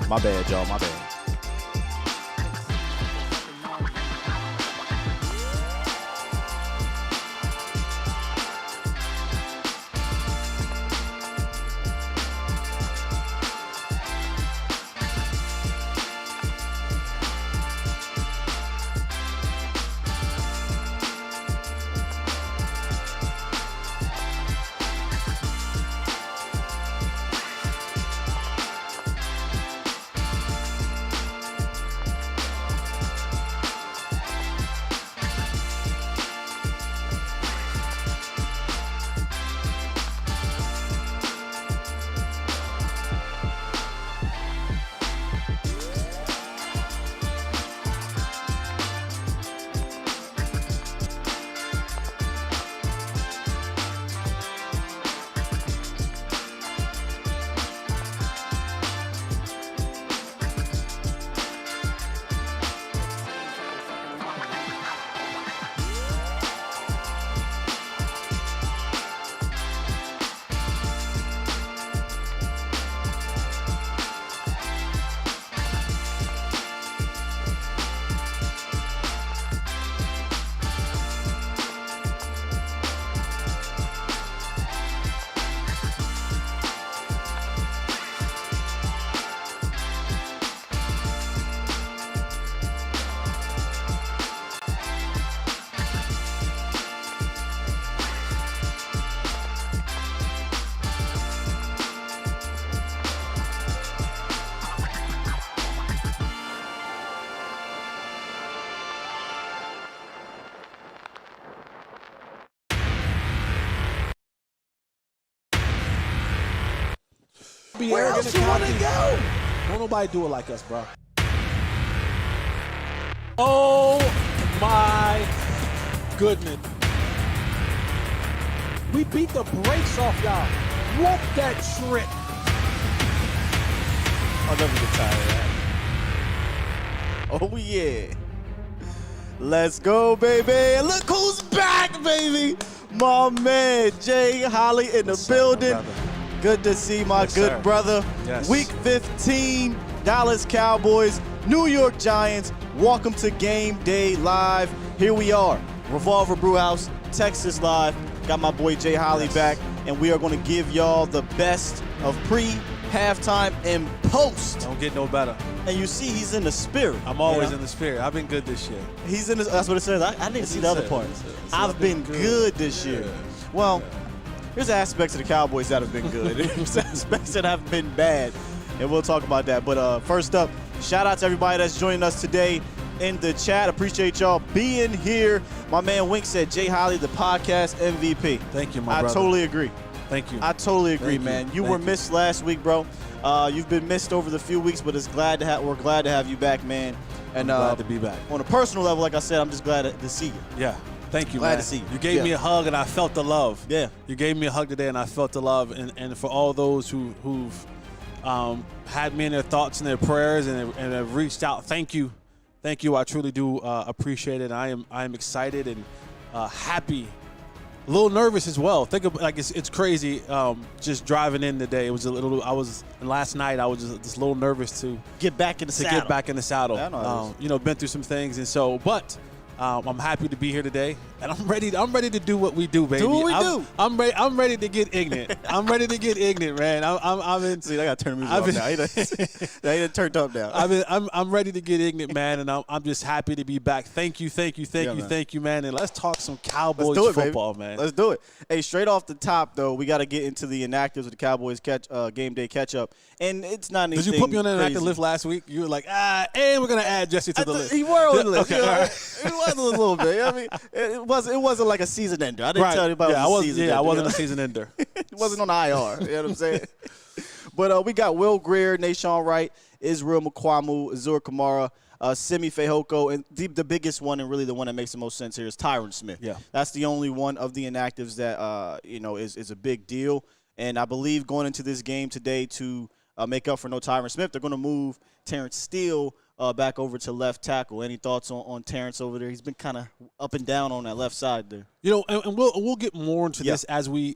My bad, y'all. My bad. Where else you want to go? Don't nobody do it like us, bro. Oh, my goodness. We beat the brakes off y'all. Whoop that trip. I'll never get tired of that. Oh, yeah. Let's go, baby. And look who's back, baby. My man, Jay Holley in the building. Good to see my good brother. Yes. Week 15, Dallas Cowboys, New York Giants. Welcome to Game Day Live. Here we are, Revolver Brewhouse, Texas Live. Got my boy Jay Holley back, and we are going to give y'all the best of pre, halftime, and post. Don't get no better. And you see he's in the spirit. I'm always in the spirit. I've been good this year. He's in the, that's what it says. I didn't see the other part. I've been good this year. Well, there's aspects of the Cowboys that have been good. There's aspects that have been bad, and we'll talk about that. But first up, shout out to everybody that's joining us today in the chat. Appreciate y'all being here. My man Wink said Jay Holley, the podcast MVP. Thank you, my brother. I totally agree. Thank you. I totally agree, Thank man. you. You were missed last week, bro. You've been missed over the few weeks, but we're glad to have you back, man. And I'm glad to be back. On a personal level, like I said, I'm just glad to see you. Yeah. Thank you, Glad man. to see you. You gave me a hug, and I felt the love. Yeah. You gave me a hug today, and I felt the love. And for all those who've had me in their thoughts and their prayers and have reached out, thank you. Thank you. I truly do appreciate it. I am excited and happy. A little nervous as well. Think of it's crazy. Just driving in today, it was a little. Last night I was just a little nervous to get back in the saddle. Get back in the saddle. Yeah, I know been through some things, and so, but I'm happy to be here today, and I'm ready to do what we do, baby. Do what we do. I'm ready to get ignorant. I'm ready to get ignorant, man. I'm in. See, I got to turn the music off now. He done turned up now. I'm ready to get ignorant, man, and I'm just happy to be back. Thank you, man. And let's talk some Cowboys football, man. Let's do it. Hey, straight off the top, though, we got to get into the inactives of the Cowboys game day catch up, and it's not anything. Did you put me on an crazy. inactive list last week? You were like, and we're gonna add Jesse to the list. He were on the list. Okay, all right. It was a little bit. I mean, it wasn't like a season ender. I didn't tell you about it. Season ender. I wasn't a season ender. It wasn't on IR. You know what I'm saying? But we got Will Greer, Nashawn Wright, Israel Mukwamu, Azur Kamara, Simi Fehoko, and the biggest one and really the one that makes the most sense here is Tyron Smith. Yeah. That's the only one of the inactives that is a big deal. And I believe going into this game today to make up for no Tyron Smith, they're going to move Terrence Steele back over to left tackle. Any thoughts on Terrence over there? He's been kind of up and down on that left side there. And we'll get more into this as we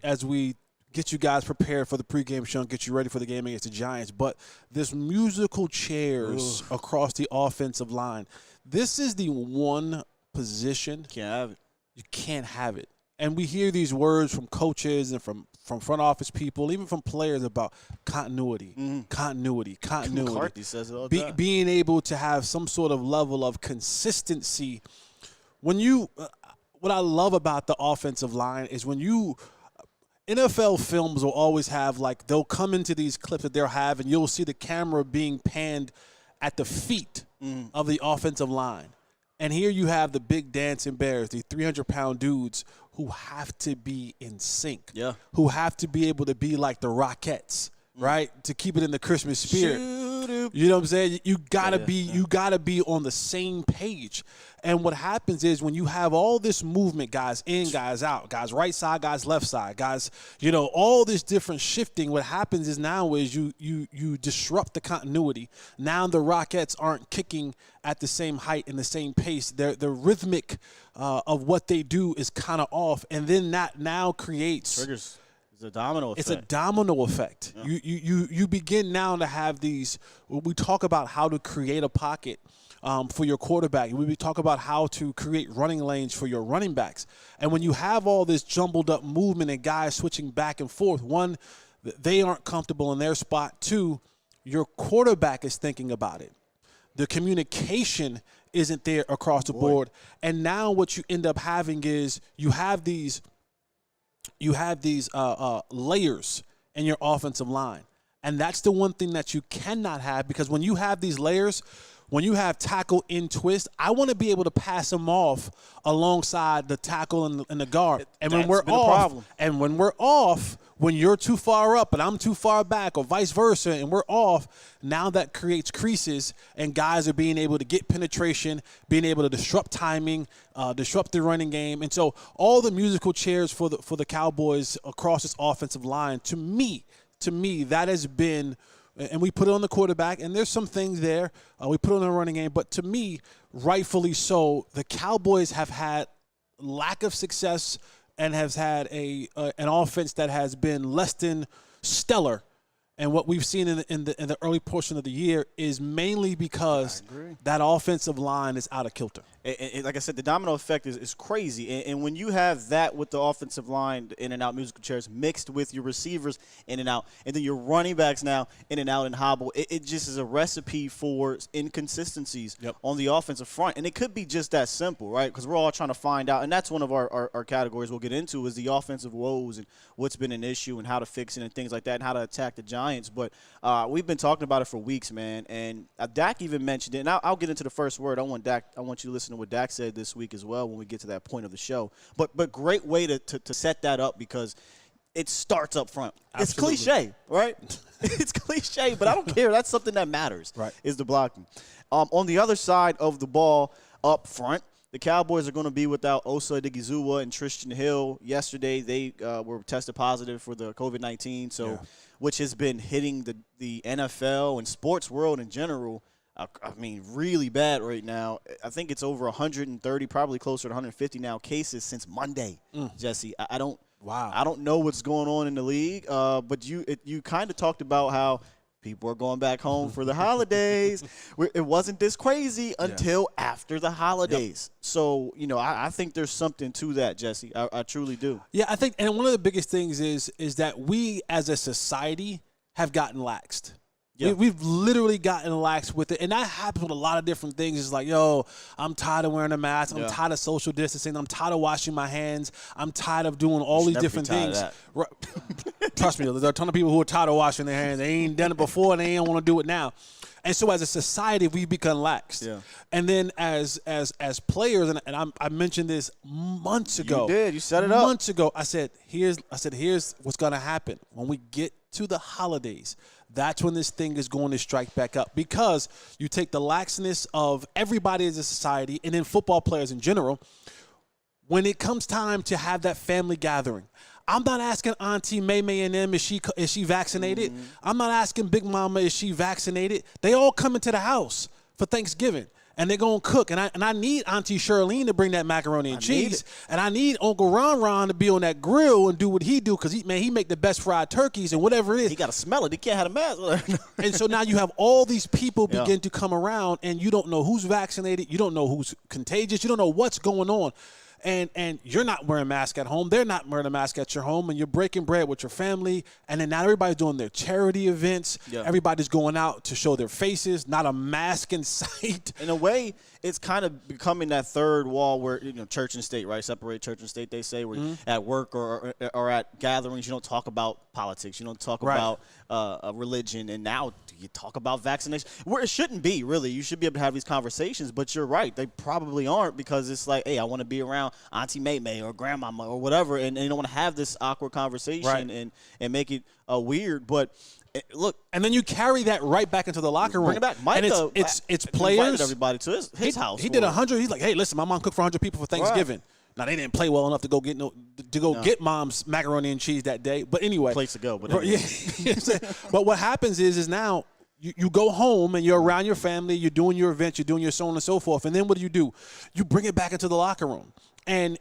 get you guys prepared for the pregame show and get you ready for the game against the Giants. But this musical chairs across the offensive line, this is the one position Can't have it. you can't have it. And we hear these words from coaches and from front office people, even from players about continuity. McCarthy says it all the time. Being able to have some sort of level of consistency. When you what I love about the offensive line is when you NFL films will always have, like, they'll come into these clips that they'll have, and you'll see the camera being panned at the feet of the offensive line. And here you have the big dancing bears, the 300-pound dudes who have to be in sync, who have to be able to be like the Rockettes, right, to keep it in the Christmas spirit. You know what I'm saying? You gotta be on the same page. And what happens is when you have all this movement, guys in, guys out, guys right side, guys left side, guys, all this different shifting, what happens is now is you disrupt the continuity. Now the Rockettes aren't kicking at the same height and the same pace. The rhythmic of what they do is kind of off, and then that now creates triggers. It's a domino effect. It's a domino effect. Yeah. You begin now to have these. We talk about how to create a pocket for your quarterback. We talk about how to create running lanes for your running backs. And when you have all this jumbled up movement and guys switching back and forth, one, they aren't comfortable in their spot. Two, your quarterback is thinking about it. The communication isn't there across the board. And now what you end up having is you have these layers in your offensive line. And that's the one thing that you cannot have, because when you have these layers, when you have tackle in twist, I want to be able to pass them off alongside the tackle and the guard. And when we're off, when you're too far up and I'm too far back, or vice versa, and we're off, now that creates creases, and guys are being able to get penetration, being able to disrupt timing, disrupt the running game. And so all the musical chairs for the Cowboys across this offensive line, to me, that has been, and we put it on the quarterback, and there's some things there. We put it on the running game, but to me, rightfully so, the Cowboys have had lack of success and has had an offense that has been less than stellar. And what we've seen in the early portion of the year is mainly because that offensive line is out of kilter. Like I said, the domino effect is crazy. And when you have that with the offensive line, in and out musical chairs, mixed with your receivers in and out, and then your running backs now in and out and hobble, it just is a recipe for inconsistencies on the offensive front. And it could be just that simple, right? Because we're all trying to find out, and that's one of our categories we'll get into, is the offensive woes and what's been an issue and how to fix it and things like that, and how to attack the Giants. But we've been talking about it for weeks, man. And Dak even mentioned it. And I'll get into the first word. I want you to listen to what Dak said this week as well when we get to that point of the show. But great way to set that up, because it starts up front. Absolutely. It's cliche, right? It's cliche, but I don't care. That's something that matters, right, is the blocking. On the other side of the ball up front, the Cowboys are going to be without Osa Odighizuwa and Tristan Hill. Yesterday, they were tested positive for the COVID-19, which has been hitting the NFL and sports world in general. I mean, really bad right now. I think it's over 130, probably closer to 150 now, cases since Monday, Jesse. I don't know what's going on in the league, but you kind of talked about how people are going back home for the holidays. It wasn't this crazy until after the holidays. Yep. So, I think there's something to that, Jesse. I truly do. Yeah, I think, and one of the biggest things is that we as a society have gotten laxed. Yep. We've literally gotten lax with it, and that happens with a lot of different things. It's like, I'm tired of wearing a mask. I'm tired of social distancing. I'm tired of washing my hands. I'm tired of doing all these different things. Right. Trust me, there are a ton of people who are tired of washing their hands. They ain't done it before, and they ain't want to do it now. And so as a society, we've become laxed. Yeah. And then as players, and I mentioned this months ago. You did. You set it up. Months ago, I said, here's what's going to happen when we get to the holidays. That's when this thing is going to strike back up, because you take the laxness of everybody as a society, and then football players in general. When it comes time to have that family gathering, I'm not asking Auntie May and them, is she vaccinated? Mm-hmm. I'm not asking Big Mama, is she vaccinated? They all come into the house for Thanksgiving. and they're going to cook. And I need Auntie Charlene to bring that macaroni and cheese. And I need Uncle Ron to be on that grill and do what he do because, he make the best fried turkeys and whatever it is. He got to smell it. He can't have a mask. And so now you have all these people begin to come around, and you don't know who's vaccinated. You don't know who's contagious. You don't know what's going on. And you're not wearing a mask at home. They're not wearing a mask at your home, and you're breaking bread with your family. And then now everybody's doing their charity events. Yeah. Everybody's going out to show their faces, not a mask in sight. In a way, it's kind of becoming that third wall where, church and state, right? Separate church and state, they say, where at work or at gatherings, you don't talk about politics. You don't talk about religion. And now you talk about vaccination. Where it shouldn't be, really. You should be able to have these conversations. But you're right. They probably aren't because it's like, hey, I want to be around Auntie May or Grandmama or whatever. And you don't want to have this awkward conversation and make it weird. But look, and then you carry that right back into the locker room. Bring it back. Micah, and it's players. Invited everybody to his house. He did 100. He's like, hey, listen, my mom cooked for 100 people for Thanksgiving. Right. Now they didn't play well enough to go get mom's macaroni and cheese that day. But anyway, place to go. But but what happens is now you go home and you're around your family. You're doing your events. You're doing your so on and so forth. And then what do? You bring it back into the locker room. And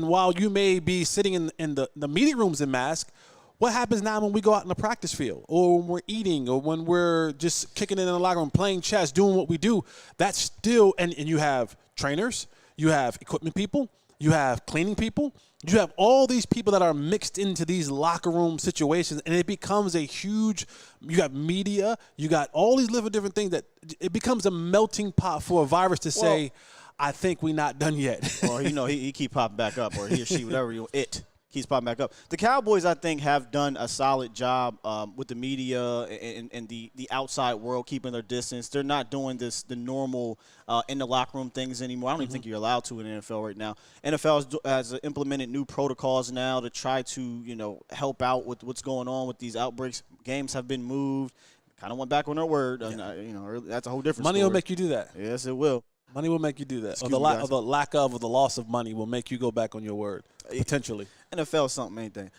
while you may be sitting in the meeting rooms in mask. What happens now when we go out in the practice field or when we're eating or when we're just kicking it in the locker room, playing chess, doing what we do? That's still – and you have trainers, you have equipment people, you have cleaning people, you have all these people that are mixed into these locker room situations, and it becomes a huge – you got media, you got all these different things that it becomes a melting pot for a virus to say, I think we're not done yet. Or, he keep popping back up or he or she, whatever keeps popping back up. The Cowboys, I think, have done a solid job with the media and the outside world keeping their distance. They're not doing the normal in the locker room things anymore. I don't even think you're allowed to in the NFL right now. NFL has implemented new protocols now to try to help out with what's going on with these outbreaks. Games have been moved. Kind of went back on their word. Yeah. That's a whole different Money story. will make you do that. Yes, it will. Money will make you do that. Or the lack of or the loss of money will make you go back on your word, potentially. NFL something, ain't they?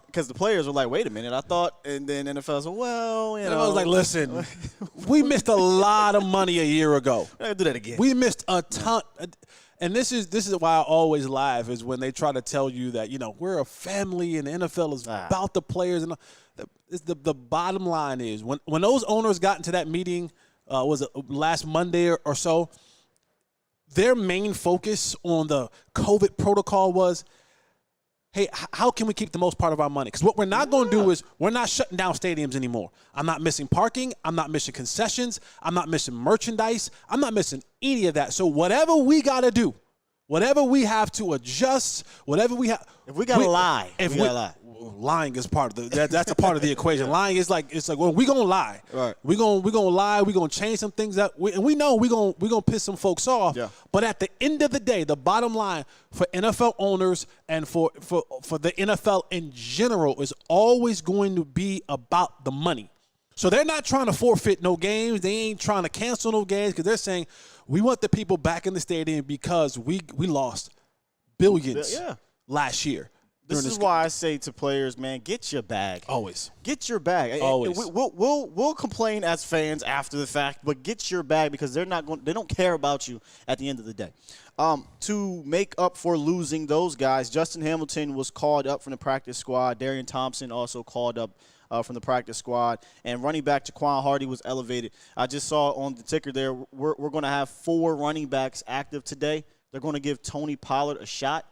Because the players were like, wait a minute, I thought. And then NFL said, well, I was like, listen, we missed a lot of money a year ago. I gotta do that again. We missed a ton. And this is why I always laugh is when they try to tell you that, we're a family and the NFL is about the players. And the bottom line is when those owners got into that meeting, was it last Monday or so, their main focus on the COVID protocol was, hey, how can we keep the most part of our money? Because what we're not going to do is we're not shutting down stadiums anymore. I'm not missing parking. I'm not missing concessions. I'm not missing merchandise. I'm not missing any of that. So whatever we got to do, whatever we have to adjust, whatever we have. If we got to lie, we got to lie. Lying is part of that's a part of the equation. Lying is like well, we gonna lie. Right. We gonna lie. We gonna change some things that we know we gonna piss some folks off. Yeah. But at the end of the day, the bottom line for NFL owners and for the NFL in general is always going to be about the money. So they're not trying to forfeit no games. They ain't trying to cancel no games because they're saying we want the people back in the stadium because we lost billions last year. This is why I say to players, man, get your bag. Always. Get your bag. Always. We'll complain as fans after the fact, but get your bag because they don't care about you at the end of the day. To make up for losing those guys, Justin Hamilton was called up from the practice squad. Darian Thompson also called up from the practice squad. And running back Jaquan Hardy was elevated. I just saw on the ticker there, we're going to have 4 running backs active today. They're going to give Tony Pollard a shot.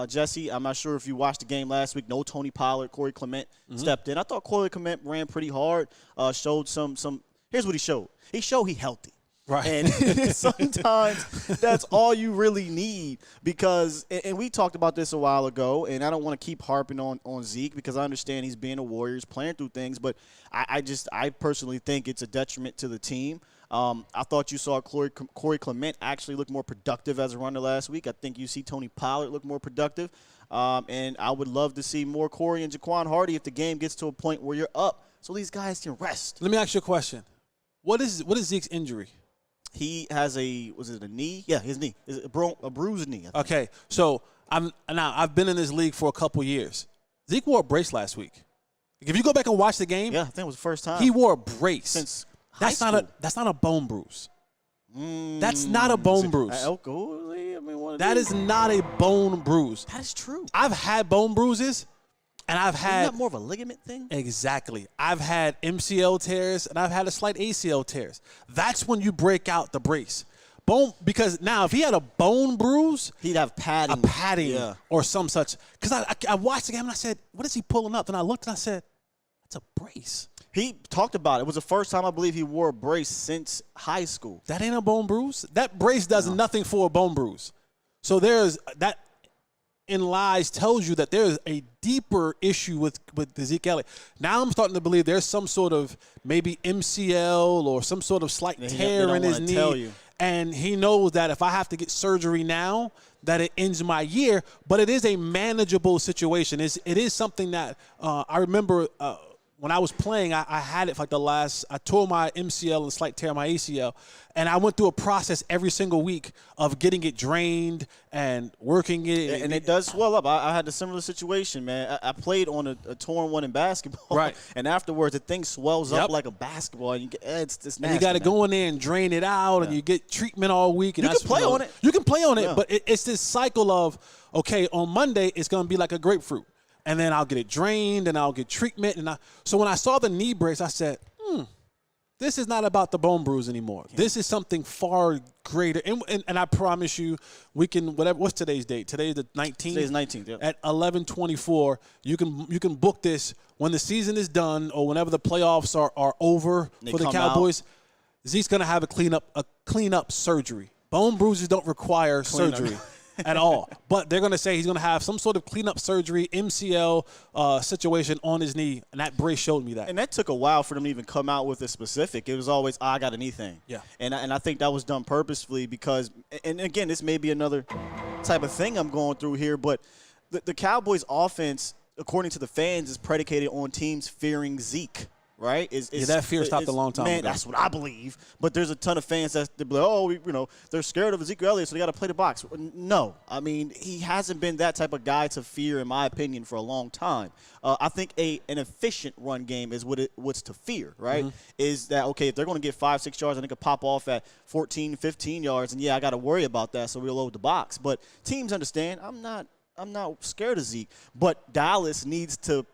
Jesse, I'm not sure if you watched the game last week. No Tony Pollard. Corey Clement stepped in. I thought Corey Clement ran pretty hard, showed some – here's what he showed. He showed he healthy. Right. And sometimes that's all you really need because – and we talked about this a while ago, and I don't want to keep harping on Zeke because I understand he's being a Warrior, he's playing through things, but I personally think it's a detriment to the team. I thought you saw Corey Clement actually look more productive as a runner last week. I think you see Tony Pollard look more productive. And I would love to see more Corey and Jaquan Hardy if the game gets to a point where you're up so these guys can rest. Let me ask you a question. What is Zeke's injury? He has was it a knee? Yeah, his knee. Is it a bruised knee. Okay, so I've been in this league for a couple years. Zeke wore a brace last week. If you go back and watch the game, yeah, I think it was the first time he wore a brace since that's not a bone bruise. That's not a bone bruise. I mean, that is not a bone bruise. That is true. I've had bone bruises, and I've had. Isn't that more of a ligament thing? Exactly. I've had MCL tears, and I've had a slight ACL tears. That's when you break out the brace. Because now if he had a bone bruise, he'd have padding. A padding or some such. Because I watched the game, and I said, what is he pulling up? And I looked, and I said, that's a brace. He talked about it. It was the first time I believe he wore a brace since high school. That ain't a bone bruise. That brace does nothing for a bone bruise. So there's that in lies tells you that there's a deeper issue with Ezekiel Elliott. Now I'm starting to believe there's some sort of maybe MCL or some sort of slight tear in his knee. And he knows that if I have to get surgery now, that it ends my year. But it is a manageable situation. It is something that I remember when I was playing, I had it for like I tore my MCL and slight tear my ACL. And I went through a process every single week of getting it drained and working it. And it does swell up. I had a similar situation, man. I played on a torn one in basketball. Right. And afterwards, the thing swells up like a basketball. And it's nasty. And you got to go in there and drain it out, and you get treatment all week. And you can play on it. You can play on it, but it's this cycle of, okay, on Monday, it's going to be like a grapefruit. And then I'll get it drained, and I'll get treatment. So when I saw the knee brace, I said, this is not about the bone bruise anymore. Yeah. This is something far greater. And I promise you, we can, what's today's date? Today's the 19th? Today's 19th, yeah. At 11/24, you can book this when the season is done or whenever the playoffs are over for the Cowboys. Zeke's going to have a cleanup surgery. Bone bruises don't require surgery. At all. But they're going to say he's going to have some sort of cleanup surgery, MCL situation on his knee, and that brace showed me that. And that took a while for them to even come out with a specific. It was always, I got a knee thing. Yeah. And I think that was done purposefully because, and again, this may be another type of thing I'm going through here, but the Cowboys' offense, according to the fans, is predicated on teams fearing Zeke. Right? That fear stopped a long time ago. That's what I believe. But there's a ton of fans that be like, they're scared of Ezekiel Elliott, so they got to play the box. No. I mean, he hasn't been that type of guy to fear, in my opinion, for a long time. I think an efficient run game is what's to fear, right? Mm-hmm. Is that, okay, if they're going to get 5-6 yards and they could pop off at 14, 15 yards, and I got to worry about that, so we'll load the box. But teams understand, I'm not scared of Zeke. But Dallas needs to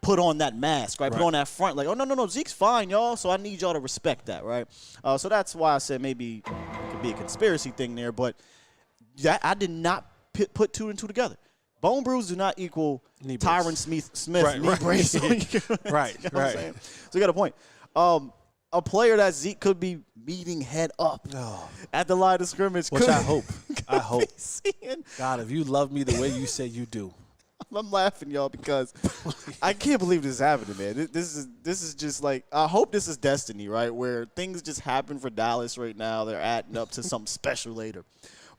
put on that mask, right? Put on that front, like, oh, no, Zeke's fine, y'all, so I need y'all to respect that, right? So that's why I said maybe it could be a conspiracy thing there, but I did not put two and two together. Bone bruise do not equal Tyron Smith knee brace. Right. So you got a point. A player that Zeke could be meeting head up at the line of scrimmage. Which I hope. God, if you love me the way you say you do. I'm laughing, y'all, because I can't believe this is happening, man. This is just like, I hope this is destiny, right, where things just happen for Dallas right now. They're adding up to something special later.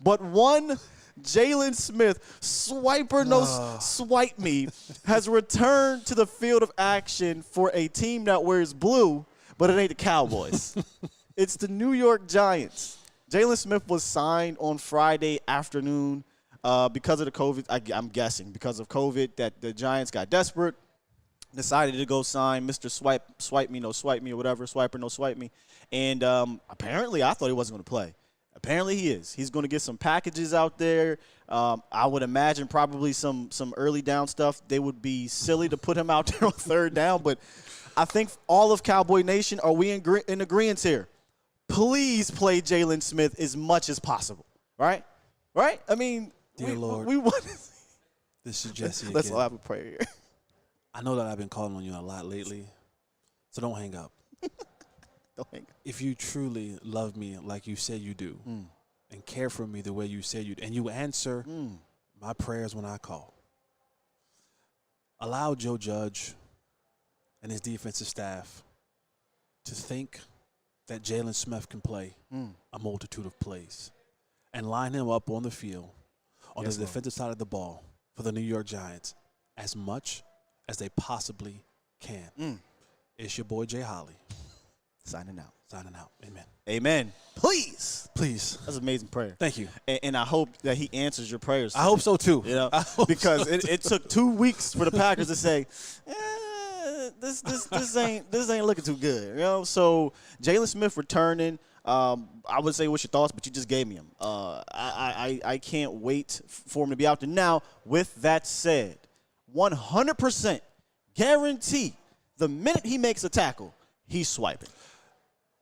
But one Jalen Smith, swipe me, has returned to the field of action for a team that wears blue, but it ain't the Cowboys. It's the New York Giants. Jalen Smith was signed on Friday afternoon. Because of the COVID, I'm guessing because of COVID, that the Giants got desperate, decided to go sign Mr. Swipe me, no swipe me, or whatever, swiper, no swipe me. And apparently I thought he wasn't going to play. Apparently he is. He's going to get some packages out there. I would imagine probably some early down stuff. They would be silly to put him out there on third down. But I think all of Cowboy Nation, are we in agreement here? Please play Jalen Smith as much as possible, right? Right? I mean, dear Lord, we want to. This is Jesse. Let's all have a prayer here. I know that I've been calling on you a lot lately, so don't hang up. Don't hang up. If you truly love me like you say you do, and care for me the way you say you do, and you answer my prayers when I call, allow Joe Judge and his defensive staff to think that Jalen Smith can play a multitude of plays and line him up on the field on the defensive side of the ball for the New York Giants as much as they possibly can. It's your boy, Jay Holley. Signing out. Amen. Amen. Please. That's an amazing prayer. Thank you. And I hope that he answers your prayers. I hope so, too. You know, because it took 2 weeks for the Packers to say, this ain't looking too good. You know, so Jalen Smith returning. I would say what's your thoughts, but you just gave me him. I can't wait for him to be out there. Now, with that said, 100% guarantee the minute he makes a tackle, he's swiping.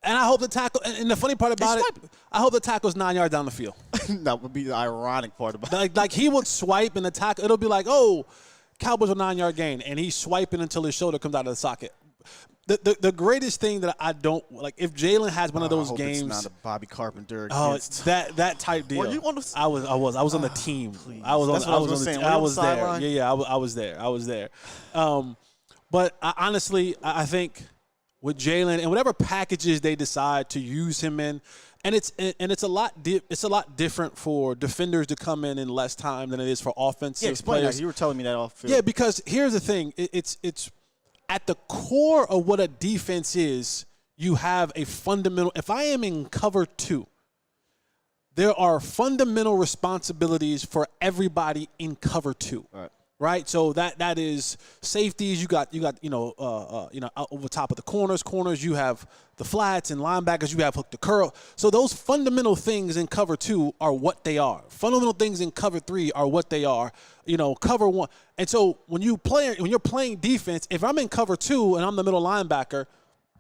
And I hope the tackle, and the funny part about it, I hope the tackle's 9 yards down the field. That would be the ironic part about it. Like he would swipe and the tackle, it'll be like, oh, Cowboys a 9 yard gain, and he's swiping until his shoulder comes out of the socket. The greatest thing that I don't like, if Jalen has one of those games, it's not a Bobby Carpenter. It's that type deal. Were you on the? I was on the team. Please. I was saying. I was there. Yeah, I was there. But honestly, I think with Jalen and whatever packages they decide to use him in, and it's a lot different for defenders to come in less time than it is for offensive players. That. You were telling me that off field. Yeah, because here's the thing. It's at the core of what a defense is, you have a fundamental – if I am in cover 2, there are fundamental responsibilities for everybody in cover 2. Right? So that is safeties. You got over top of the corners. You have the flats and linebackers. You have hook to curl. So those fundamental things in cover 2 are what they are. Fundamental things in cover 3 are what they are. Cover 1. And so when you're playing defense, if I'm in cover 2 and I'm the middle linebacker,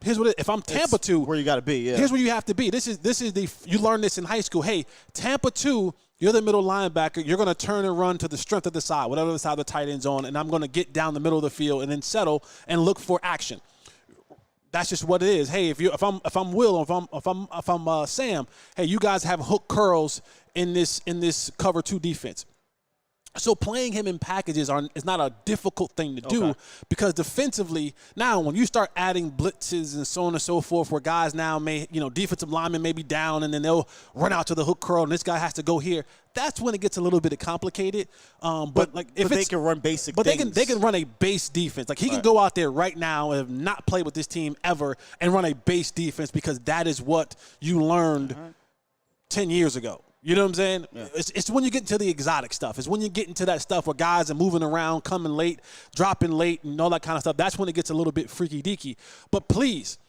here's what if I'm Tampa 2, where you got to be. Yeah. Here's where you have to be. This is you learn this in high school. Hey, Tampa 2. You're the middle linebacker. You're going to turn and run to the strength of the side, whatever the side the tight end's on, and I'm going to get down the middle of the field and then settle and look for action. That's just what it is. Hey, if I'm Will, or if I'm Sam, hey, you guys have hook curls in this cover 2 defense. So playing him in packages is not a difficult thing to do because defensively, now when you start adding blitzes and so on and so forth where guys now defensive linemen may be down and then they'll run out to the hook curl and this guy has to go here, that's when it gets a little bit complicated. But they can run basic things. But they can run a base defense. Like he can go out there right now and have not played with this team ever and run a base defense because that is what you learned 10 years ago. You know what I'm saying? Yeah. It's when you get into the exotic stuff. It's when you get into that stuff where guys are moving around, coming late, dropping late, and all that kind of stuff. That's when it gets a little bit freaky-deaky. But please,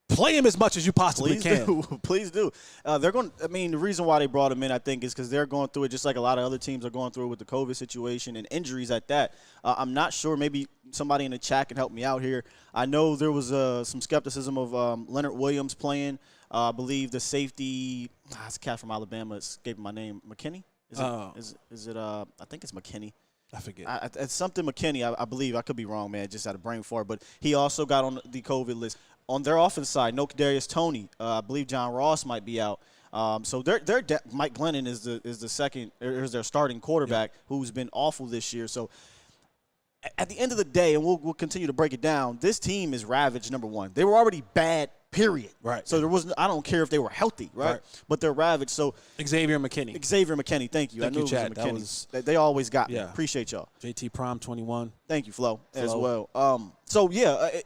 play him as much as you possibly can. Please do. The reason why they brought him in, I think, is because they're going through it just like a lot of other teams are going through it with the COVID situation and injuries at that. I'm not sure. Maybe somebody in the chat can help me out here. I know there was some skepticism of Leonard Williams playing. I believe the safety, it's a cat from Alabama, escaping my name, McKinney? Is it? I think it's McKinney. I forget. It's something McKinney, I believe. I could be wrong, man. Just had a brain fart. But he also got on the COVID list. On their offense side, no Kadarius Toney. I believe John Ross might be out. So Mike Glennon is the second, or is their starting quarterback who's been awful this year. So at the end of the day, and we'll continue to break it down, this team is ravaged, number one. They were already bad, period. Right. So there wasn't. I don't care if they were healthy, right? But they're ravaged. So Xavier McKinney, thank you. Thank you, Chad. That was they always got me. Appreciate y'all. JT Prime 21. Thank you, Flo, as well.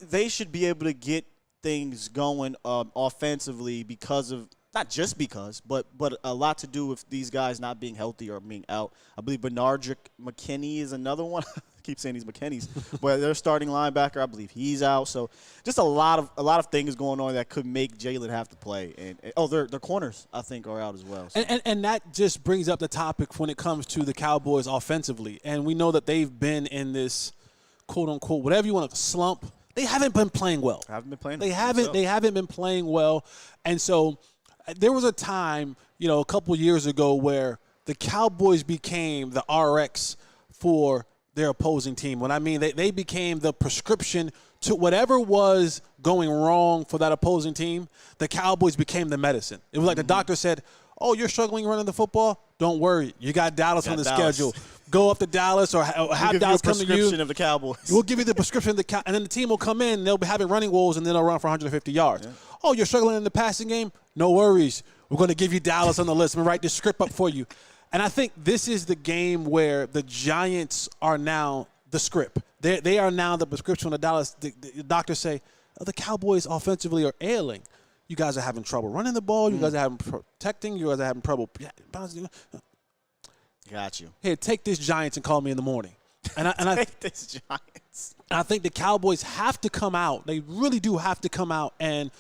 They should be able to get things going offensively because of not just because, but a lot to do with these guys not being healthy or being out. I believe Bernardrick McKinney is another one. I keep saying these McKinneys, but their starting linebacker, I believe he's out. So just a lot of things going on that could make Jalen have to play. And their corners, I think, are out as well. So. And that just brings up the topic when it comes to the Cowboys offensively. And we know that they've been in this quote unquote whatever you want to slump. They haven't been playing well. They haven't been playing well. And so there was a time, a couple years ago where the Cowboys became the RX for their opposing team. When I mean they became the prescription to whatever was going wrong for that opposing team, the Cowboys became the medicine. It was like the doctor said, oh, you're struggling running the football? Don't worry. You got Dallas on the schedule. Go up to Dallas or have Dallas come to you. Prescription of the Cowboys. We'll give you the prescription of the and then the team will come in and they'll be having running woes and then they'll run for 150 yards. Yeah. Oh, you're struggling in the passing game? No worries. We're going to give you Dallas on the list and write this script up for you. And I think this is the game where the Giants are now the script. They are now the prescription of Dallas. The doctors say, the Cowboys offensively are ailing. You guys are having trouble running the ball. You guys are having protecting. You guys are having trouble. Got you. Hey, take this Giants and call me in the morning. And I take this Giants. I think the Cowboys have to come out. They really do have to come out and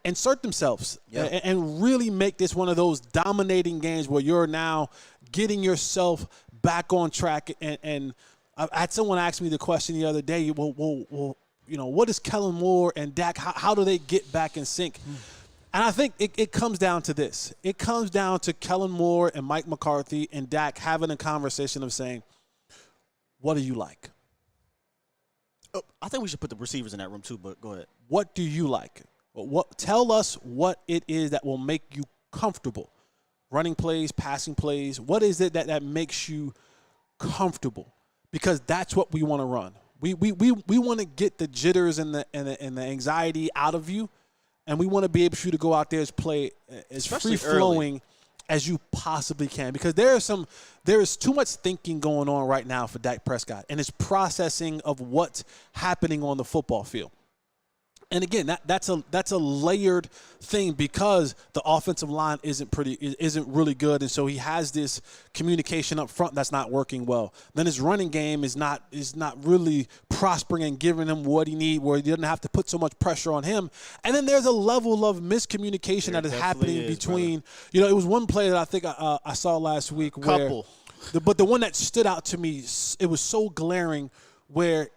insert themselves Yeah. and really make this one of those dominating games where you're now getting yourself back on track. And I had someone ask me the question the other day, well, what is Kellen Moore and Dak? How do they get back in sync? And I think it comes down to this. It comes down to Kellen Moore and Mike McCarthy and Dak having a conversation of saying, what do you like? Oh, I think we should put the receivers in that room too, but go ahead. What do you like? Tell us what it is that will make you comfortable. Running plays, passing plays. What is it that makes you comfortable? Because that's what we want to run. We want to get the jitters and the anxiety out of you, and we want to be able for you to go out there and play as free flowing as you possibly can. Because there is too much thinking going on right now for Dak Prescott, and it's processing of what's happening on the football field. And again, that's a layered thing because the offensive line isn't really good, and so he has this communication up front that's not working well. Then his running game is not really prospering and giving him what he needs, where he doesn't have to put so much pressure on him. And then there's a level of miscommunication that is happening between. Brother. It was one play that I think I saw last week but the one that stood out to me, it was so glaring where.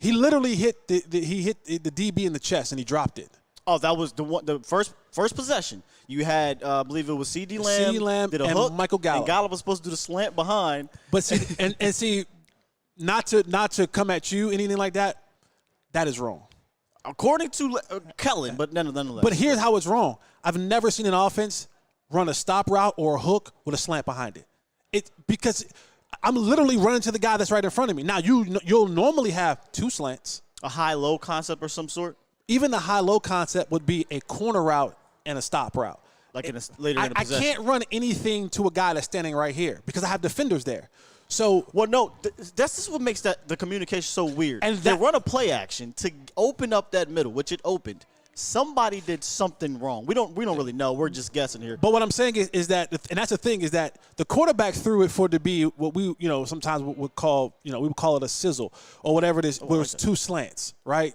He literally hit the DB in the chest and he dropped it. Oh, that was the first possession. You had, I believe it was C.D. Lamb did a hook, Michael Gallup. And Gallup was supposed to do the slant behind. But see, and see, not to come at you, anything like that, that is wrong. According to Kellen, but nonetheless. But here's how it's wrong. I've never seen an offense run a stop route or a hook with a slant behind it. Because I'm literally running to the guy that's right in front of me. Now, you'll normally have two slants. A high-low concept or some sort? Even the high-low concept would be a corner route and a stop route. Later in the possession. I can't run anything to a guy that's standing right here because I have defenders there. So, well, no, this is what makes the communication so weird. And they run a play action to open up that middle, which it opened. Somebody did something wrong. We don't really know. We're just guessing here. But what I'm saying is that, and that's the thing, is that the quarterback threw it for it to be what we, sometimes would call, we would call it a sizzle or whatever it is, where it's two slants, right?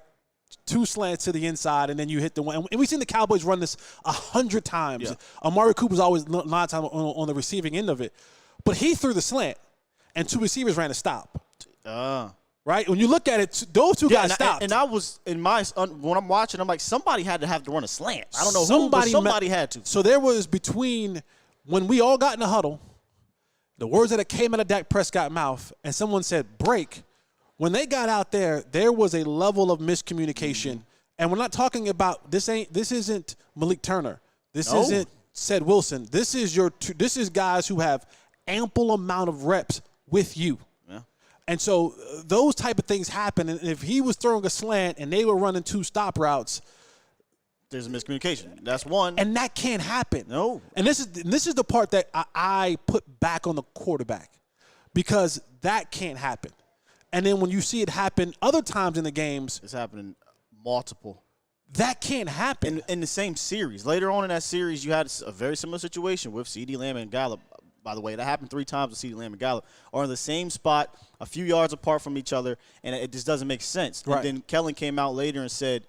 Two slants to the inside, and then you hit the one. And we've seen the Cowboys run this 100 times. Yeah. Amari Cooper's always a lot of time on the receiving end of it. But he threw the slant, and two receivers ran a stop. Right? When you look at it, those two guys stopped. And I was in when I'm watching, I'm like, somebody had to have to run a slant. I don't know who, but somebody had to. So there was between when we all got in the huddle, the words that came out of Dak Prescott's mouth, and someone said break. When they got out there was a level of miscommunication. And we're not talking about this isn't Malik Turner. This isn't Sed Wilson. This is guys who have ample amount of reps with you. And so those type of things happen. And if he was throwing a slant and they were running two stop routes, there's a miscommunication. That's one. And that can't happen. No. And this is the part that I put back on the quarterback, because that can't happen. And then when you see it happen other times in the games, it's happening multiple. That can't happen. In the same series. Later on in that series, you had a very similar situation with C.D. Lamb and Gallup. By the way, that happened 3 times with C.D. Lamb and Gallup are in the same spot, a few yards apart from each other, and it just doesn't make sense. Right. And then Kellen came out later and said,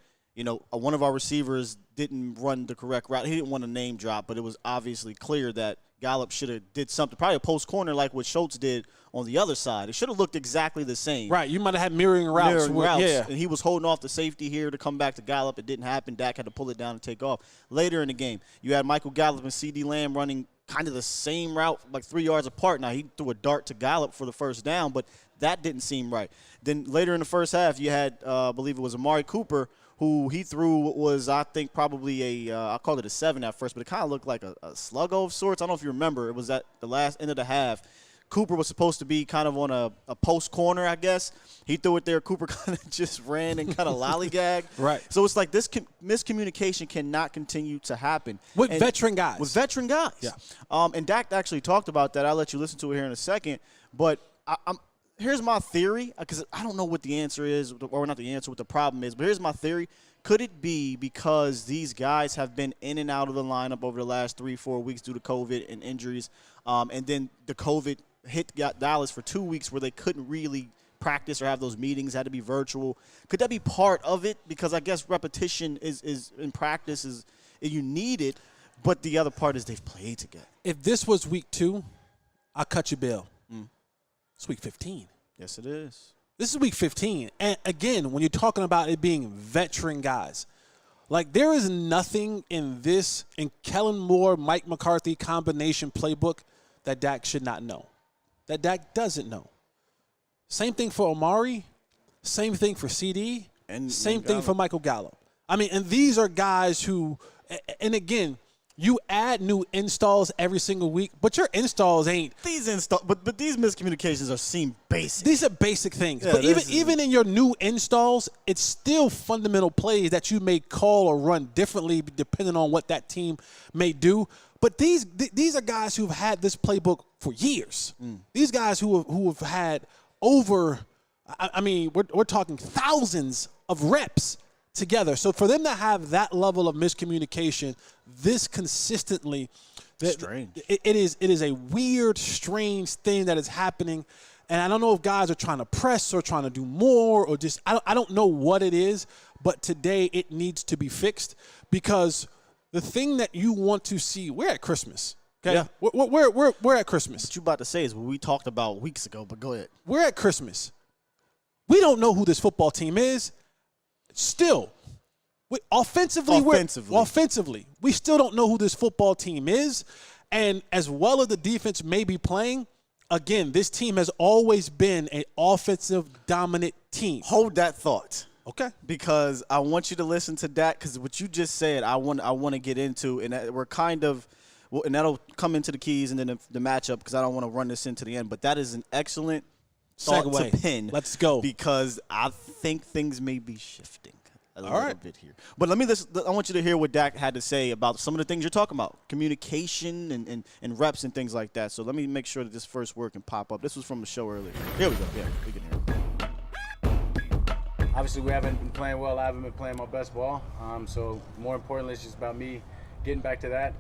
one of our receivers didn't run the correct route. He didn't want a name drop, but it was obviously clear that Gallup should have did something, probably a post corner like what Schultz did on the other side. It should have looked exactly the same. Right. You might have had mirroring routes. Yeah. And he was holding off the safety here to come back to Gallup. It didn't happen. Dak had to pull it down and take off. Later in the game, you had Michael Gallup and C.D. Lamb running kind of the same route, like 3 yards apart. Now, he threw a dart to Gallup for the first down, but that didn't seem right. Then later in the first half, you had, I believe it was Amari Cooper, who he threw was, I think, probably I called it a 7 at first, but it kind of looked like a sluggo of sorts. I don't know if you remember. It was at the last end of the half. Cooper was supposed to be kind of on a post corner, I guess. He threw it there. Cooper kind of just ran and kind of lollygagged. Right. So it's like this miscommunication cannot continue to happen. With veteran guys. With veteran guys. Yeah. And Dak actually talked about that. I'll let you listen to it here in a second. But here's my theory, because I don't know what the answer is, or not the answer, what the problem is. But here's my theory. Could it be because these guys have been in and out of the lineup over the last 3-4 weeks due to COVID and injuries, and then the COVID hit Dallas for 2 weeks where they couldn't really practice or have those meetings had to be virtual. Could that be part of it? Because I guess repetition is in practice is you need it, but the other part is they've played together. If this was week 2, I'll cut your bill. It's week 15. Yes, it is. This is week 15. And again, when you're talking about it being veteran guys, like there is nothing in Kellen Moore, Mike McCarthy combination playbook that Dak should not know, that Dak doesn't know. Same thing for Omari, same thing for CD, and same thing for Michael Gallup. I mean, and these are guys who, and again, you add new installs every single week, but your installs ain't these installs. But these miscommunications seem basic. These are basic things. Yeah, but even in your new installs, it's still fundamental plays that you may call or run differently depending on what that team may do. But these are guys who've had this playbook for years. These guys who have had over, I mean, we're talking thousands of reps together. So for them to have that level of miscommunication this consistently, strange. It is a weird, strange thing that is happening. And I don't know if guys are trying to press or trying to do more or just I don't know what it is, but today it needs to be fixed because the thing that you want to see, we're at Christmas. Okay? Yeah. We're at Christmas. What you about to say is what we talked about weeks ago, but go ahead. We're at Christmas. We don't know who this football team is. Still, offensively, we still don't know who this football team is. And as well as the defense may be playing, again, this team has always been an offensive dominant team. Hold that thought. Okay. Because I want you to listen to that because what you just said I want to get into, and we're kind of – and that'll come into the keys and then the matchup because I don't want to run this into the end. But that is an excellent thought segue to pin. Let's go. Because I think things may be shifting a little bit here. But I want you to hear what Dak had to say about some of the things you're talking about, communication and reps and things like that. So let me make sure that this first word can pop up. This was from the show earlier. Here we go. Yeah, we can hear it. Obviously, we haven't been playing well. I haven't been playing my best ball. So more importantly, it's just about me getting back to that.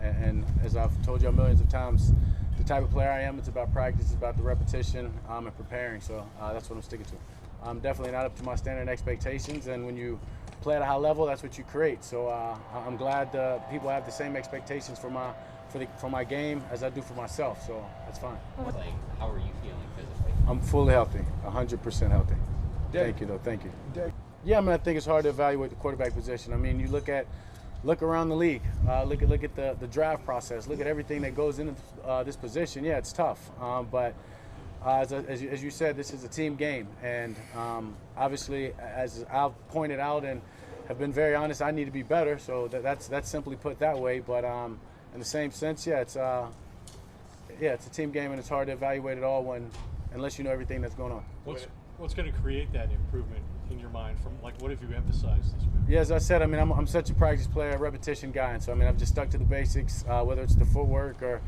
And as I've told you millions of times, the type of player I am, it's about practice, it's about the repetition and preparing. So that's what I'm sticking to. I'm definitely not up to my standard expectations, and when you play at a high level, that's what you create. So I'm glad people have the same expectations for my game as I do for myself. So that's fine. Like, how are you feeling physically? I'm fully healthy, 100% healthy. Thank you, though. Thank you. Yeah, I mean, I think it's hard to evaluate the quarterback position. I mean, you look around the league, look at the draft process, look at everything that goes into this position. Yeah, it's tough, but as you said, this is a team game, and obviously, as I've pointed out and have been very honest, I need to be better. So that's simply put that way. But in the same sense, it's a team game, and it's hard to evaluate it all unless you know everything that's going on. What's going to create that improvement in your mind from, like, what have you emphasized this week? Yeah, as I said, I mean, I'm such a practice player, a repetition guy, and so, I mean, I've just stuck to the basics, whether it's the footwork or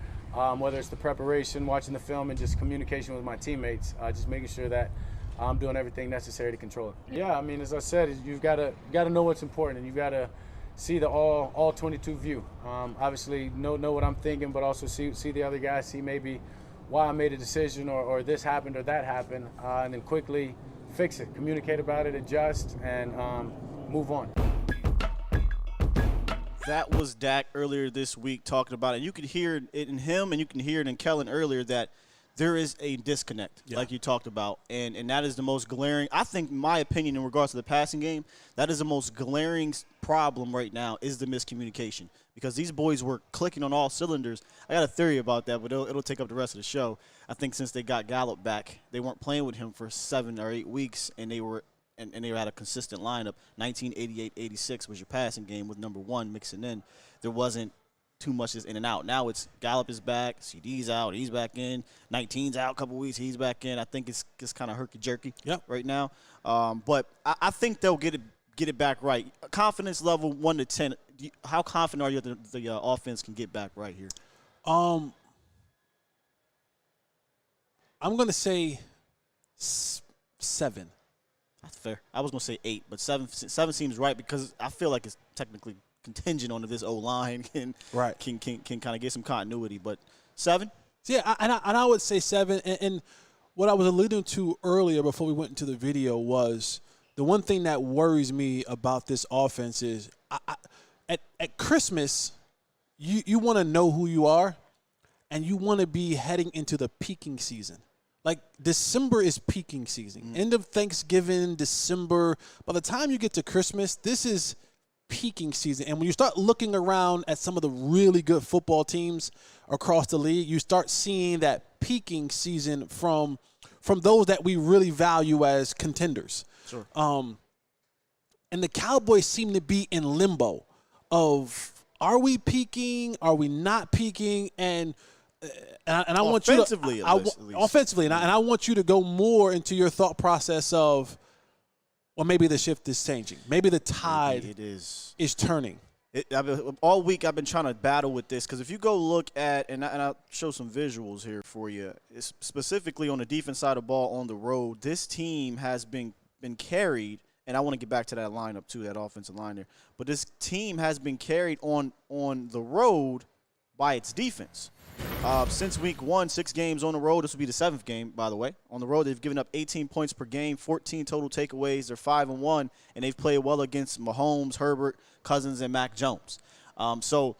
whether it's the preparation, watching the film, and just communication with my teammates, just making sure that I'm doing everything necessary to control it. Yeah, I mean, as I said, you've got to know what's important, and you've got to see the all 22 view. Obviously, know what I'm thinking, but also see the other guys, see maybe why I made a decision or this happened or that happened, and then quickly fix it, communicate about it, adjust, and move on. That was Dak earlier this week talking about it. You could hear it in him and you can hear it in Kellen earlier that there is a disconnect, like you talked about. And that is the most glaring, I think, in my opinion, in regards to the passing game, that is the most glaring problem right now is the miscommunication. Because these boys were clicking on all cylinders. I got a theory about that, but it'll take up the rest of the show. I think since they got Gallup back, they weren't playing with him for 7 or 8 weeks, and they were at a consistent lineup. 1988-86 was your passing game with number 1 mixing in. There wasn't too much is in and out. Now it's Gallup is back, CD's out, he's back in. 19's out a couple weeks, he's back in. I think it's kind of herky-jerky right now. But I think they'll get it back right. Confidence level 1 to 10. How confident are you that the offense can get back right here? I'm going to say 7. That's fair. I was going to say 8, but 7 seems right because I feel like it's technically contingent on if this O-line can kind of get some continuity. But 7? Yeah, and I would say 7. And what I was alluding to earlier before we went into the video was the one thing that worries me about this offense is at Christmas, you want to know who you are, and you want to be heading into the peaking season. Like, December is peaking season. End of Thanksgiving, December. By the time you get to Christmas, this is peaking season. And when you start looking around at some of the really good football teams across the league, you start seeing that peaking season from those that we really value as contenders. Sure. And the Cowboys seem to be in limbo of, are we peaking? Are we not peaking? And I want you to offensively, and I want you to go more into your thought process of, well, maybe the shift is changing. Maybe the tide is turning. All week I've been trying to battle with this because if you go look at, and I'll show some visuals here for you, specifically on the defense side of the ball on the road, this team has been carried, and I want to get back to that lineup too, that offensive line there, but this team has been carried on the road by its defense. Since week 1, 6 games on the road. This will be the 7th game, by the way. On the road, they've given up 18 points per game, 14 total takeaways. They're 5-1, and they've played well against Mahomes, Herbert, Cousins, and Mac Jones. So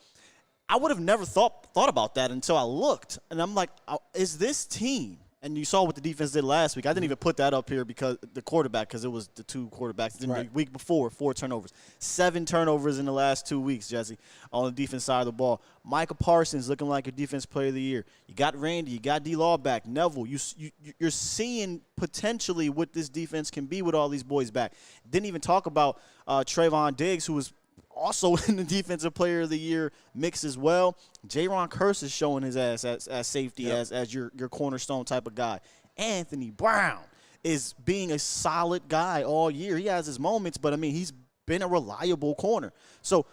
I would have never thought about that until I looked, and I'm like, is this team? And you saw what the defense did last week. I didn't even put that up here because the quarterback, because it was the 2 quarterbacks. The week before, 4 turnovers. 7 turnovers in the last 2 weeks, Jesse, on the defense side of the ball. Micah Parsons looking like a defense player of the year. You got Randy. You got D-Law back. Neville. You're seeing potentially what this defense can be with all these boys back. Didn't even talk about Trayvon Diggs, who was also in the defensive player of the year mix as well. Jaron Kearse is showing his ass as safety, as your cornerstone type of guy. Anthony Brown is being a solid guy all year. He has his moments, but, I mean, he's been a reliable corner. So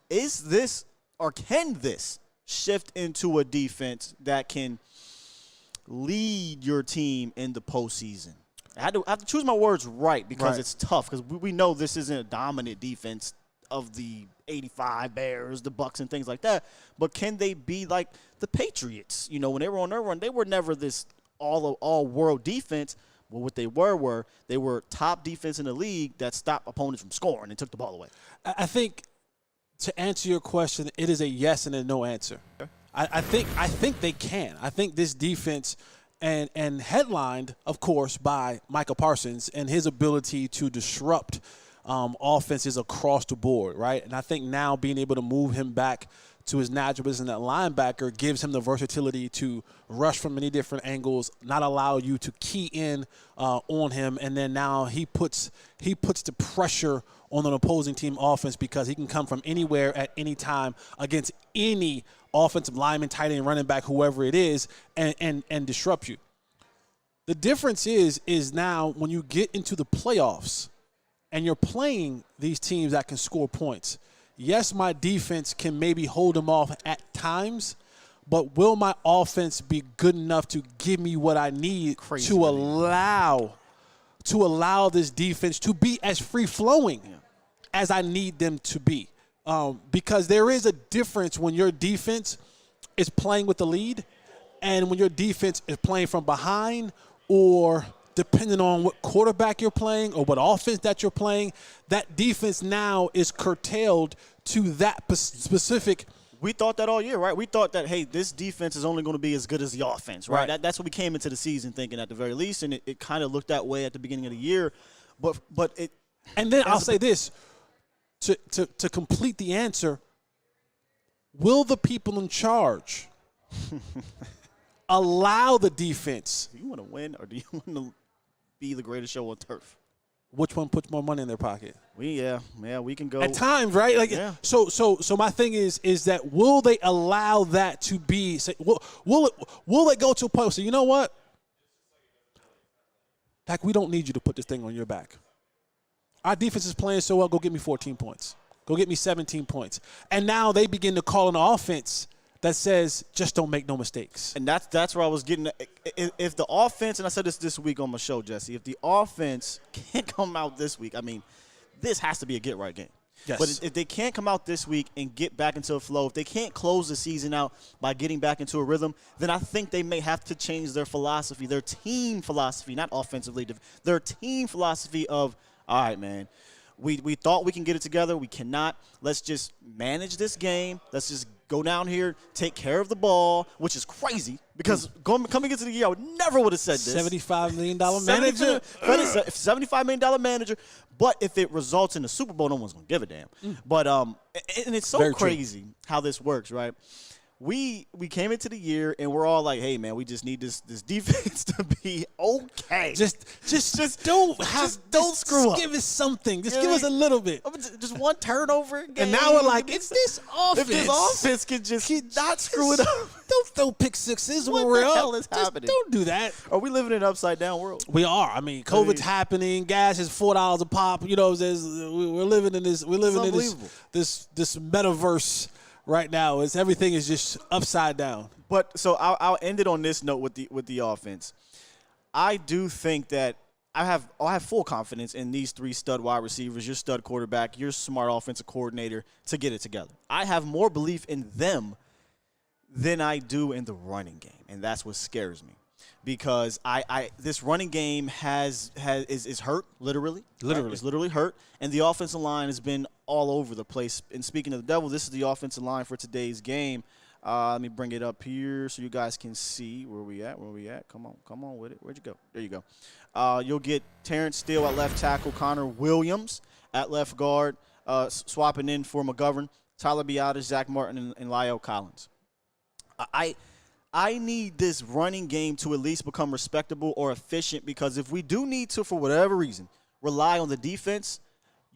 is this, or can this shift into a defense that can lead your team in the postseason? I have to choose my words right because it's tough, because we know this isn't a dominant defense of the 85 Bears, the Bucks, and things like that. But can they be like the Patriots? You know, when they were on their run, they were never this all-world defense. Well, what they were they were top defense in the league that stopped opponents from scoring and took the ball away. I think, to answer your question, it is a yes and a no answer. Okay. I think they can. I think this defense, and headlined, of course, by Micah Parsons and his ability to disrupt offenses across the board, right? And I think now being able to move him back to his natural position at linebacker gives him the versatility to rush from many different angles, not allow you to key in on him, and then now he puts the pressure on an opposing team offense because he can come from anywhere at any time against any offensive lineman, tight end, running back, whoever it is, and disrupt you. The difference is now when you get into the playoffs, and you're playing these teams that can score points. Yes, my defense can maybe hold them off at times, but will my offense be good enough to give me what I need to allow this defense to be as free-flowing as I need them to be? Because there is a difference when your defense is playing with the lead and when your defense is playing from behind, or depending on what quarterback you're playing or what offense that you're playing, that defense now is curtailed to that specific. We thought that all year, right? We thought that, hey, this defense is only going to be as good as the offense, right? That's what we came into the season thinking at the very least, and it kind of looked that way at the beginning of the year. But it. And then I'll say this, to complete the answer, will the people in charge allow the defense? Do you want to win, or do you want to be the greatest show on turf? Which one puts more money in their pocket? We can go at times, right? Like, so my thing is that will they allow that to be? Say, will they go to a point? So you know what? Dak, we don't need you to put this thing on your back. Our defense is playing so well. Go get me 14 points. Go get me 17 points. And now they begin to call an offense that says, just don't make no mistakes. And that's where I was getting at. If the offense, and I said this week on my show, Jesse, if the offense can't come out this week, I mean, this has to be a get-right game. Yes. But if they can't come out this week and get back into a flow, if they can't close the season out by getting back into a rhythm, then I think they may have to change their philosophy, their team philosophy, not offensively, their team philosophy of, all right, man, we thought we can get it together. We cannot. Let's just manage this game. Let's just go down here, take care of the ball, which is crazy because coming into the year, I would have said this. $75 million manager. $75 million manager. But if it results in the Super Bowl, no one's going to give a damn. But and it's so crazy how this works, right? We came into the year and we're all like, hey man, we just need this defense to be okay. Just don't screw up. Give us something. Just give us a little bit. Just one turnover again. And now we're like, if this offense can just not screw it up. Don't throw pick sixes when What we're the up. hell is happening? Don't do that. Are we living in an upside down world? We are. I mean, COVID's happening. Gas is $4 a pop. You know, we're living in this. We're living in this metaverse right now. Everything is just upside down. But so I'll end it on this note with the offense. I do think that I have full confidence in these three stud wide receivers, your stud quarterback, your smart offensive coordinator to get it together. I have more belief in them than I do in the running game, and that's what scares me. Because this running game is hurt, literally. Right? It's literally hurt. And the offensive line has been all over the place. And speaking of the devil, this is the offensive line for today's game. Let me bring it up here so you guys can see where we at. Come on with it. Where'd you go? There you go. You'll get Terrence Steele at left tackle, Connor Williams at left guard, swapping in for McGovern, Tyler Biadasz, Zach Martin, and Lyle Collins. I need this running game to at least become respectable or efficient because if we do need to, for whatever reason, rely on the defense,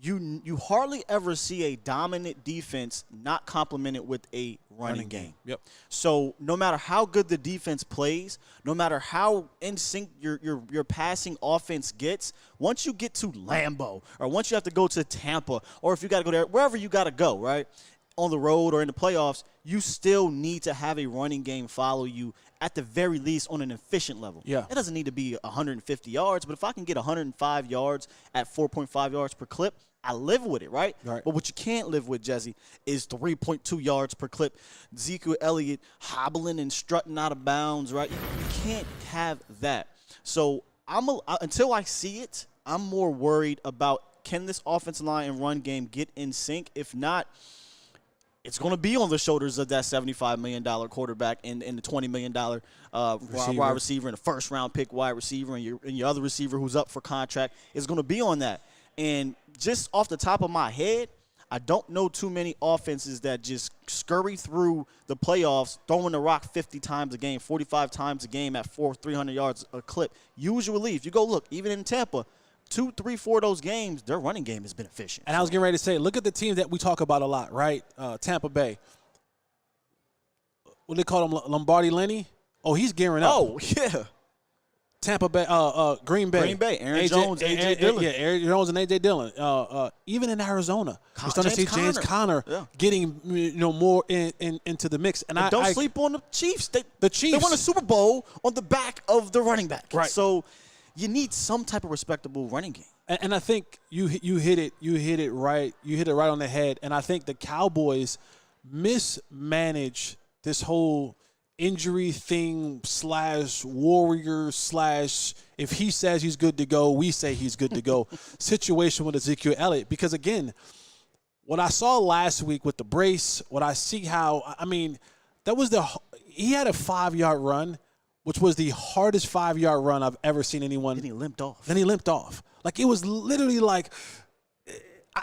you hardly ever see a dominant defense not complemented with a running game. Yep. So no matter how good the defense plays, no matter how in sync your passing offense gets, once you get to Lambeau or once you have to go to Tampa or if you got to go there, wherever you got to go, right, on the road or in the playoffs, you still need to have a running game follow you at the very least on an efficient level. Yeah. It doesn't need to be 150 yards, but if I can get 105 yards at 4.5 yards per clip, I live with it, right? But what you can't live with, Jesse, is 3.2 yards per clip. Ezekiel Elliott hobbling and strutting out of bounds, right? You can't have that. So until I see it, I'm more worried about can this offensive line and run game get in sync? If not, it's going to be on the shoulders of that $75 million quarterback and the $20 million wide receiver and a first-round pick wide receiver and your other receiver who's up for contract is going to be on that. And just off the top of my head, I don't know too many offenses that just scurry through the playoffs, throwing the rock 50 times a game, 45 times a game at 300 yards a clip. Usually, if you go look, even in Tampa, 2, 3, 4 of those games, their running game has been efficient. And I was getting ready to say, look at the teams that we talk about a lot, right? Tampa Bay. What do they call him, Lombardi Lenny? Oh, he's gearing up. Oh, yeah. Tampa Bay, Green Bay. Aaron Jones, A.J. Dillon. Yeah, Aaron Jones and A.J. Dillon. Even in Arizona, you're starting to see James Conner getting more into the mix. And don't sleep on the Chiefs. The Chiefs. They won a Super Bowl on the back of the running back. Right. So you need some type of respectable running game. And I think you hit it right. You hit it right on the head. And I think the Cowboys mismanage this whole injury thing / warrior / if he says he's good to go, we say he's good to go situation with Ezekiel Elliott. Because, again, what I saw last week with the brace, what I see how – I mean, he had a 5-yard run, which was the hardest 5-yard run I've ever seen anyone. Then he limped off. Like, it was literally like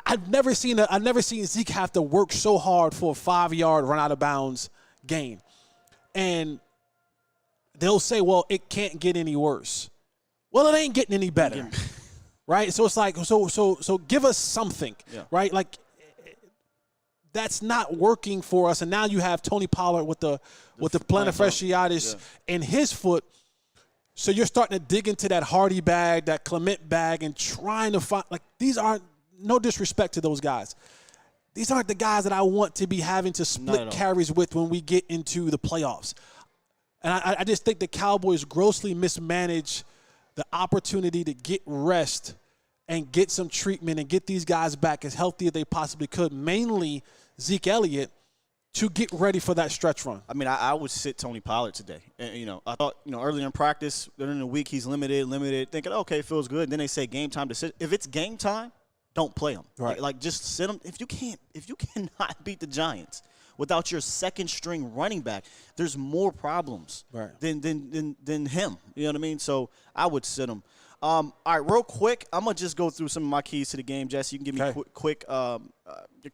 I've never seen Zeke have to work so hard for a 5-yard run out of bounds gain. And they'll say, well, it can't get any worse. Well, it ain't getting any better, right? So it's like, so give us something, right? Like, that's not working for us. And now you have Tony Pollard with the plantar fasciitis in his foot. So you're starting to dig into that Hardy bag, that Clement bag, and trying to find, like, these aren't, no disrespect to those guys. These aren't the guys that I want to be having to split carries with when we get into the playoffs. And I just think the Cowboys grossly mismanage the opportunity to get rest and get some treatment and get these guys back as healthy as they possibly could, mainly Zeke Elliott, to get ready for that stretch run. I mean, I would sit Tony Pollard today. And, I thought, earlier in practice, during the week, he's limited, thinking, okay, feels good. And then they say game time to sit. If it's game time, don't play him. Right. Like just sit him. If you cannot beat the Giants without your second string running back, there's more problems than him. You know what I mean? So I would sit him. All right, real quick, I'm going to just go through some of my keys to the game. Jesse, you can give me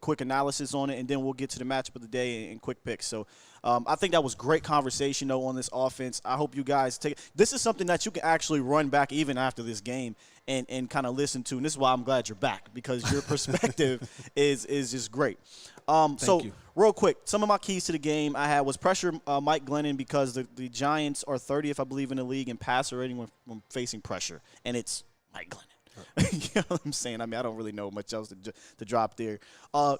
quick analysis on it, and then we'll get to the matchup of the day and quick picks. So I think that was great conversation, though, on this offense. I hope you guys take it. This is something that you can actually run back even after this game and kind of listen to. And this is why I'm glad you're back, because your perspective is just great. Thank you. Real quick, some of my keys to the game I had was pressure Mike Glennon, because the Giants are 30th, I believe, in the league in passer rating when facing pressure, and it's Mike Glennon. You know what I'm saying? I mean, I don't really know much else to drop there.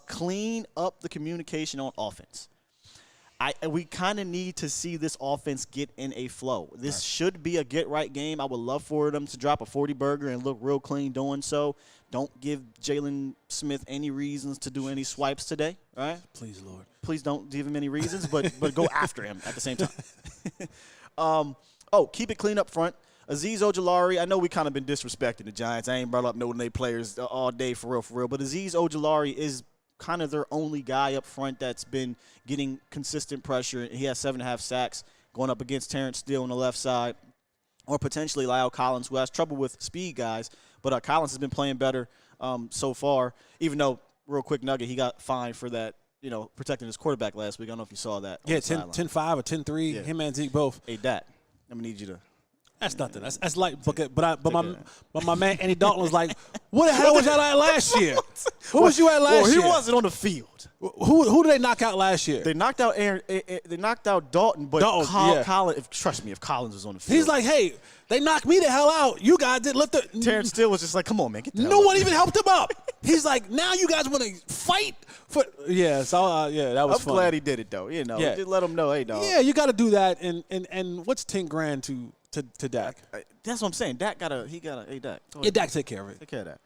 Clean up the communication on offense. We kind of need to see this offense get in a flow. This should be a get-right game. I would love for them to drop a 40-burger and look real clean doing so. Don't give Jalen Smith any reasons to do any swipes today, all right? Please, Lord. Please don't give him any reasons, but go after him at the same time. Keep it clean up front. Azeez Ojulari, I know we kind of been disrespecting the Giants. I ain't brought up no players all day for real. But Azeez Ojulari is kind of their only guy up front that's been getting consistent pressure. He has 7.5 sacks going up against Terrence Steele on the left side, or potentially Lyle Collins, who has trouble with speed guys. But Collins has been playing better so far, even though, real quick nugget, he got fined for that, protecting his quarterback last week. I don't know if you saw that. Yeah, 10-5 or 10-3, him and Zeke both. Hey, Dak, I'm going to need you to. That's nothing. That's like, but my man Andy Dalton was like, "What the hell was y'all at last year? Who was you at last year? He wasn't on the field. Who did they knock out last year? They knocked out They knocked out Dalton, but Collins. Trust me, if Collins was on the field, he's like, "Hey, they knocked me the hell out. You guys did lift the." Terrence Steele was just like, "Come on, man, get the hell no out." one even helped him up. He's like, "Now you guys want to fight for?" Yeah, so that was. I'm glad he did it though. Just let him know, hey, dog. Yeah, you got to do that. And what's $10,000 to Dak? That's what I'm saying. Dak gotta. Hey, Dak. Yeah, Dak take care of it. Take care of that.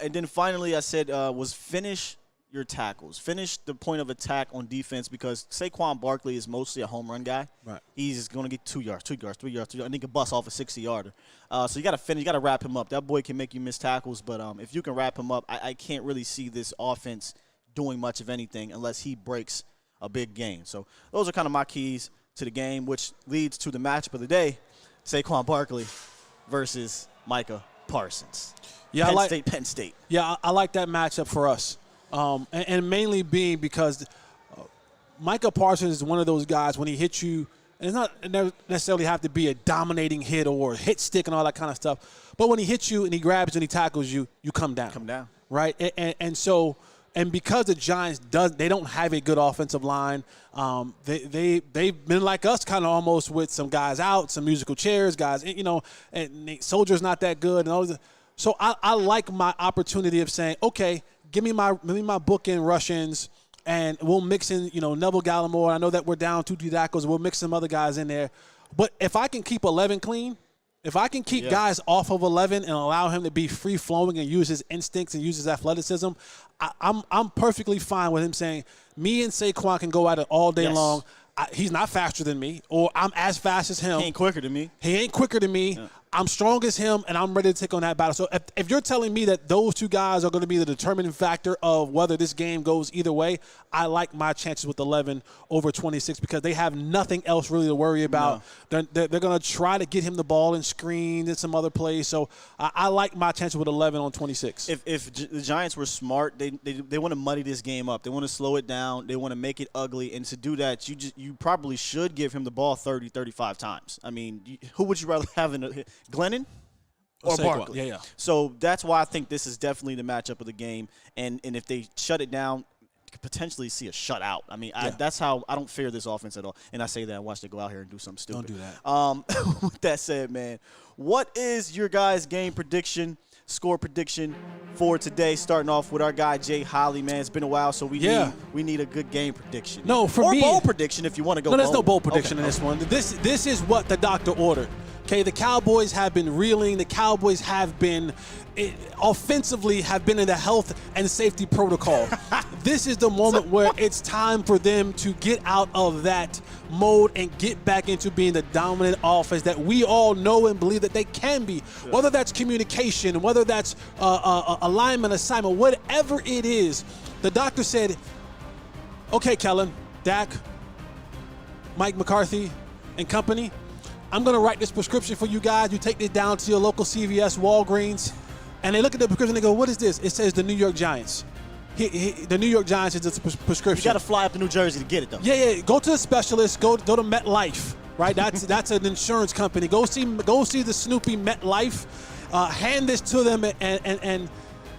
And then finally, I said was finish your tackles. Finish the point of attack on defense, because Saquon Barkley is mostly a home run guy. Right. He's going to get 2 yards, 3 yards, 3 yards, and he can bust off a 60-yarder. So you got to finish. You got to wrap him up. That boy can make you miss tackles, but if you can wrap him up, I can't really see this offense doing much of anything unless he breaks a big game. So those are kind of my keys to the game, which leads to the matchup of the day: Saquon Barkley versus Micah Parsons. Yeah, Penn State. Yeah, I like that matchup for us. And mainly being because Micah Parsons is one of those guys, when he hits you, and it doesn't necessarily have to be a dominating hit or a hit stick and all that kind of stuff, but when he hits you and he grabs you and he tackles you, you come down. Come down. Right? And because the Giants they don't have a good offensive line, they've been like us, kind of almost with some guys out, some musical chairs, guys, and Soldier's not that good. And all this. So I like my opportunity of saying, okay, give me my bookend Russians, and we'll mix in, Neville Gallimore. I know that we're down 2 tackles. We'll mix some other guys in there. But if I can keep 11 clean, if I can keep guys off of 11 and allow him to be free-flowing and use his instincts and use his athleticism, I'm perfectly fine with him saying, me and Saquon can go at it all day long. He's not faster than me, or I'm as fast as him. He ain't quicker than me. Yeah. I'm strong as him, and I'm ready to take on that battle. So if you're telling me that those two guys are going to be the determining factor of whether this game goes either way, I like my chances with 11 over 26, because they have nothing else really to worry about. No. They're going to try to get him the ball and screens and some other plays. So I like my chances with 11 on 26. If the Giants were smart, they want to muddy this game up. They want to slow it down. They want to make it ugly. And to do that, you probably should give him the ball 30, 35 times. I mean, who would you rather have in a – Glennon or Barkley? Yeah. So that's why I think this is definitely the matchup of the game. And if they shut it down, you could potentially see a shutout. I mean, that's how I don't fear this offense at all. And I say that I watch they go out here and do something stupid. Don't do that. With that said, man, what is your guys' game prediction, score prediction for today? Starting off with our guy Jay Holley, man. It's been a while, so we need a good game prediction. No, for me, bold prediction if you want to go. No, there's no bold prediction in this one. This is what the doctor ordered. Okay, the Cowboys have been reeling. The Cowboys have been offensively have been in the health and safety protocol. This is the moment where it's time for them to get out of that mode and get back into being the dominant offense that we all know and believe that they can be. Yeah. Whether that's communication, whether that's alignment, assignment, whatever it is, the doctor said, okay, Kellen, Dak, Mike McCarthy, and company, I'm going to write this prescription for you guys. You take this down to your local CVS, Walgreens, and they look at the prescription and they go, what is this? It says the New York Giants. The New York Giants is the prescription. You got to fly up to New Jersey to get it, though. Yeah. Go to the specialist. Go to MetLife, right? That's an insurance company. Go see the Snoopy MetLife. Hand this to them, and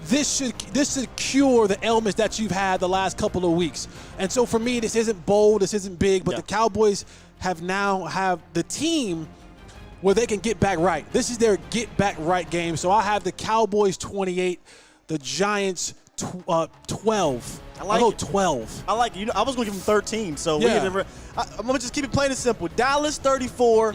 this should cure the ailments that you've had the last couple of weeks. And so for me, this isn't bold, this isn't big, but the Cowboys have the team where they can get back right. This is their get back right game. So I have the Cowboys 28, the Giants 12. I go 12. I like it. I was going to give them 13. So I'm going to just keep it plain and simple. Dallas 34,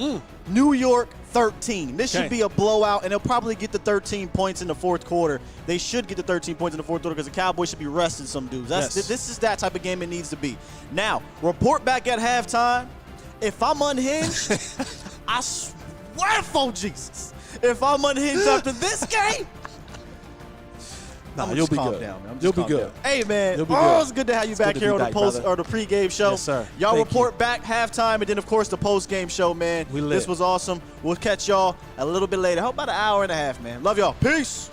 New York 13. This should be a blowout, and they'll probably get the 13 points in the fourth quarter. They should get the 13 points in the fourth quarter because the Cowboys should be resting some dudes. This is that type of game it needs to be. Now, report back at halftime. If I'm unhinged, I swear for Jesus, if I'm unhinged after this game, you'll be good. You'll be good. Hey, man. It's good to have you back here on the post or the pregame show. Yes, sir. Y'all report back halftime, and then, of course, the postgame show, man. This was awesome. We'll catch y'all a little bit later. How about an hour and a half, man? Love y'all. Peace.